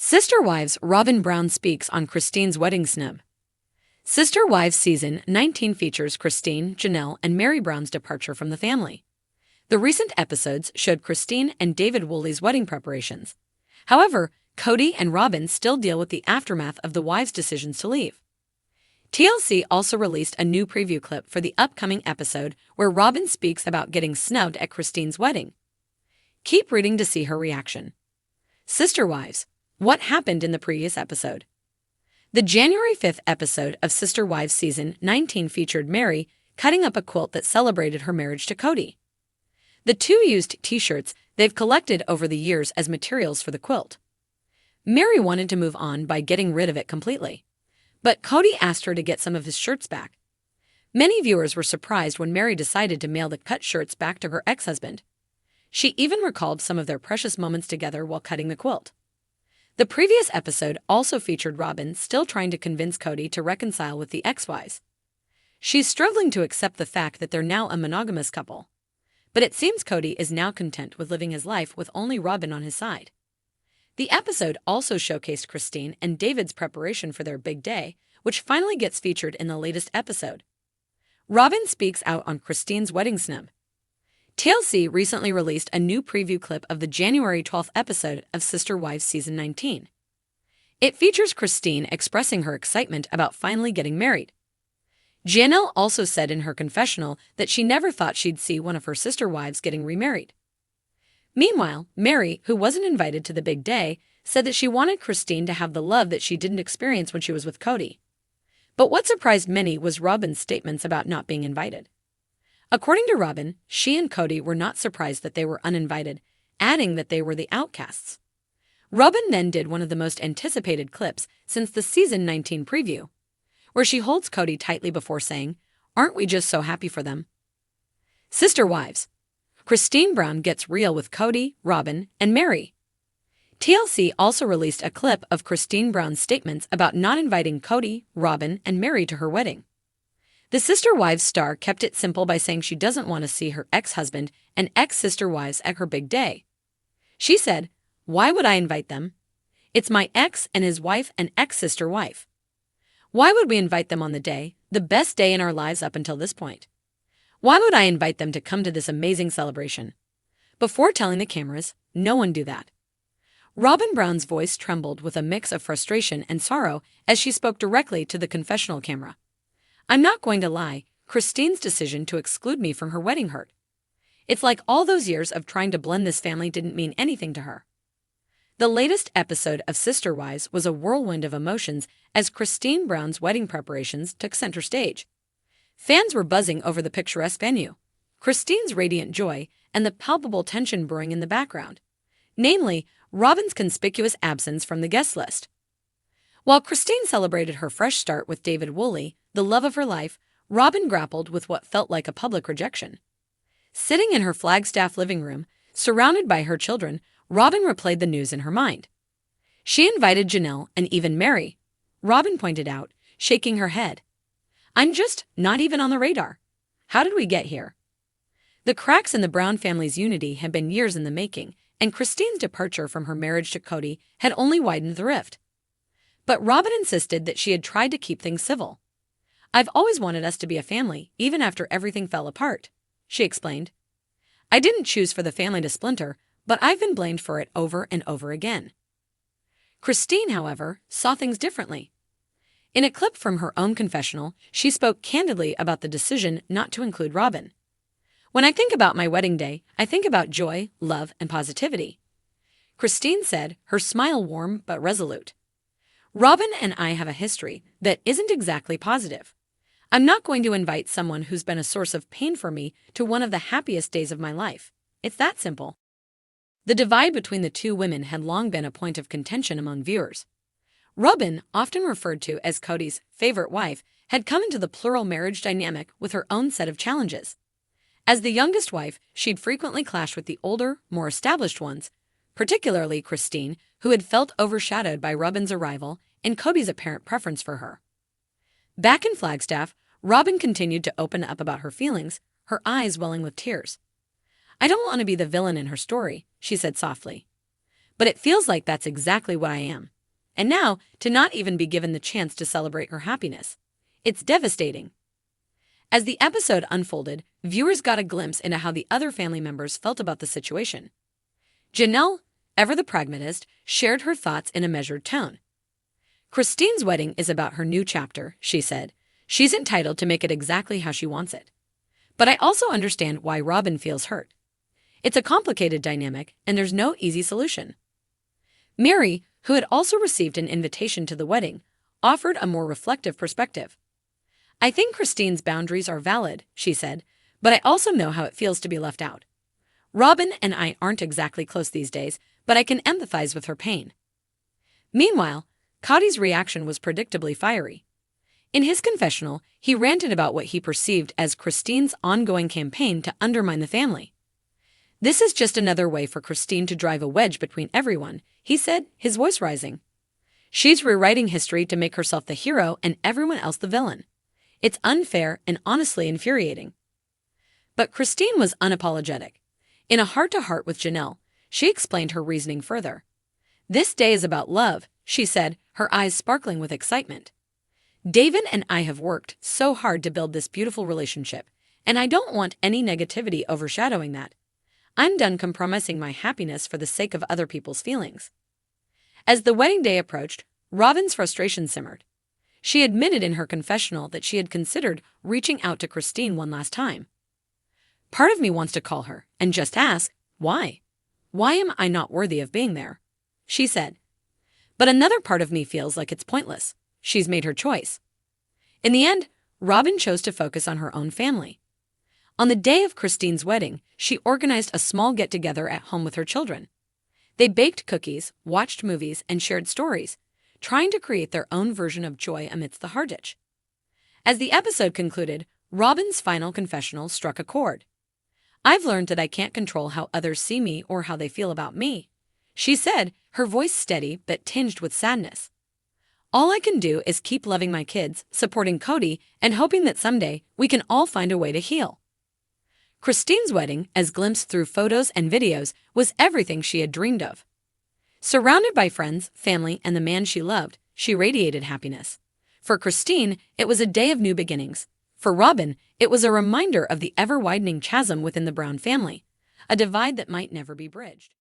Sister Wives Robyn Brown speaks on Cristin's wedding snub. Sister Wives Season 19 features Cristin, Janelle, and Mary Brown's departure from the family. The recent episodes showed Cristin and David Woolley's wedding preparations. However, Cody and Robyn still deal with the aftermath of the wives' decisions to leave. TLC also released a new preview clip for the upcoming episode where Robyn speaks about getting snubbed at Cristin's wedding. Keep reading to see her reaction. Sister Wives. What happened in the previous episode? The January 5th episode of Sister Wives Season 19 featured Mary cutting up a quilt that celebrated her marriage to Cody. The two used t-shirts they've collected over the years as materials for the quilt. Mary wanted to move on by getting rid of it completely, but Cody asked her to get some of his shirts back. Many viewers were surprised when Mary decided to mail the cut shirts back to her ex-husband. She even recalled some of their precious moments together while cutting the quilt. The previous episode also featured Robyn still trying to convince Cody to reconcile with the ex-wives. She's struggling to accept the fact that they're now a monogamous couple. But it seems Cody is now content with living his life with only Robyn on his side. The episode also showcased Cristin and David's preparation for their big day, which finally gets featured in the latest episode. Robyn speaks out on Cristin's wedding snub. TLC recently released a new preview clip of the January 12th episode of Sister Wives Season 19. It features Cristin expressing her excitement about finally getting married. Janelle also said in her confessional that she never thought she'd see one of her sister wives getting remarried. Meanwhile, Mary, who wasn't invited to the big day, said that she wanted Cristin to have the love that she didn't experience when she was with Cody. But what surprised many was Robyn's statements about not being invited. According to Robyn, she and Cody were not surprised that they were uninvited, adding that they were the outcasts. Robyn then did one of the most anticipated clips since the Season 19 preview, where she holds Cody tightly before saying, "Aren't we just so happy for them?" Sister Wives. Cristin Brown gets real with Cody, Robyn, and Mary. TLC also released a clip of Cristin Brown's statements about not inviting Cody, Robyn, and Mary to her wedding. The Sister Wives star kept it simple by saying she doesn't want to see her ex-husband and ex-sister wives at her big day. She said, "Why would I invite them? It's my ex and his wife and ex-sister wife. Why would we invite them on the day, the best day in our lives up until this point? Why would I invite them to come to this amazing celebration?" Before telling the cameras, "No one do that." Robyn Brown's voice trembled with a mix of frustration and sorrow as she spoke directly to the confessional camera. "I'm not going to lie, Cristin's decision to exclude me from her wedding hurt. It's like all those years of trying to blend this family didn't mean anything to her." The latest episode of Sister Wives was a whirlwind of emotions as Cristin Brown's wedding preparations took center stage. Fans were buzzing over the picturesque venue, Cristin's radiant joy, and the palpable tension brewing in the background, namely, Robyn's conspicuous absence from the guest list. While Cristin celebrated her fresh start with David Woolley, the love of her life, Robyn grappled with what felt like a public rejection. Sitting in her Flagstaff living room, surrounded by her children, Robyn replayed the news in her mind. She invited Janelle and even Mary, Robyn pointed out, shaking her head. "I'm just not even on the radar. How did we get here?" The cracks in the Brown family's unity had been years in the making, and Cristin's departure from her marriage to Cody had only widened the rift. But Robyn insisted that she had tried to keep things civil. "I've always wanted us to be a family, even after everything fell apart," she explained. "I didn't choose for the family to splinter, but I've been blamed for it over and over again." Cristin, however, saw things differently. In a clip from her own confessional, she spoke candidly about the decision not to include Robyn. "When I think about my wedding day, I think about joy, love, and positivity," Cristin said, her smile warm but resolute. "Robyn and I have a history that isn't exactly positive. I'm not going to invite someone who's been a source of pain for me to one of the happiest days of my life. It's that simple." The divide between the two women had long been a point of contention among viewers. Robyn, often referred to as Cody's favorite wife, had come into the plural marriage dynamic with her own set of challenges. As the youngest wife, she'd frequently clashed with the older, more established ones, particularly Cristin, who had felt overshadowed by Robyn's arrival and Cody's apparent preference for her. Back in Flagstaff, Robyn continued to open up about her feelings, her eyes welling with tears. "I don't want to be the villain in her story," she said softly. "But it feels like that's exactly what I am. and now to not even be given the chance to celebrate her happiness. It's devastating. As the episode unfolded, viewers got a glimpse into how the other family members felt about the situation. Janelle, ever the pragmatist, shared her thoughts in a measured tone. Cristin's wedding is about her new chapter, she said. She's entitled to make it exactly how she wants it. But I also understand why Robyn feels hurt. It's a complicated dynamic, and there's no easy solution. Mary, who had also received an invitation to the wedding, offered a more reflective perspective. I think Cristin's boundaries are valid, she said, but I also know how it feels to be left out. Robyn and I aren't exactly close these days, but I can empathize with her pain. Meanwhile, Cody's reaction was predictably fiery. In his confessional, he ranted about what he perceived as Cristin's ongoing campaign to undermine the family. This is just another way for Cristin to drive a wedge between everyone, he said, his voice rising. She's rewriting history to make herself the hero and everyone else the villain. It's unfair and honestly infuriating. But Cristin was unapologetic. In a heart-to-heart with Janelle, she explained her reasoning further. This day is about love, she said, her eyes sparkling with excitement. David and I have worked so hard to build this beautiful relationship, and I don't want any negativity overshadowing that. I'm done compromising my happiness for the sake of other people's feelings. As the wedding day approached, Robyn's frustration simmered. She admitted in her confessional that she had considered reaching out to Cristin one last time. Part of me wants to call her and just ask, why? Why am I not worthy of being there? She said. But another part of me feels like it's pointless. She's made her choice. In the end, Robyn chose to focus on her own family. On the day of Cristin's wedding, she organized a small get-together at home with her children. They baked cookies, watched movies, and shared stories, trying to create their own version of joy amidst the hardship. As the episode concluded, Robyn's final confessional struck a chord. I've learned that I can't control how others see me or how they feel about me, she said, her voice steady but tinged with sadness. All I can do is keep loving my kids, supporting Cody, and hoping that someday we can all find a way to heal. Cristin's wedding, as glimpsed through photos and videos, was everything she had dreamed of. Surrounded by friends, family, and the man she loved, she radiated happiness. For Cristin, it was a day of new beginnings. For Robyn, it was a reminder of the ever-widening chasm within the Brown family, a divide that might never be bridged.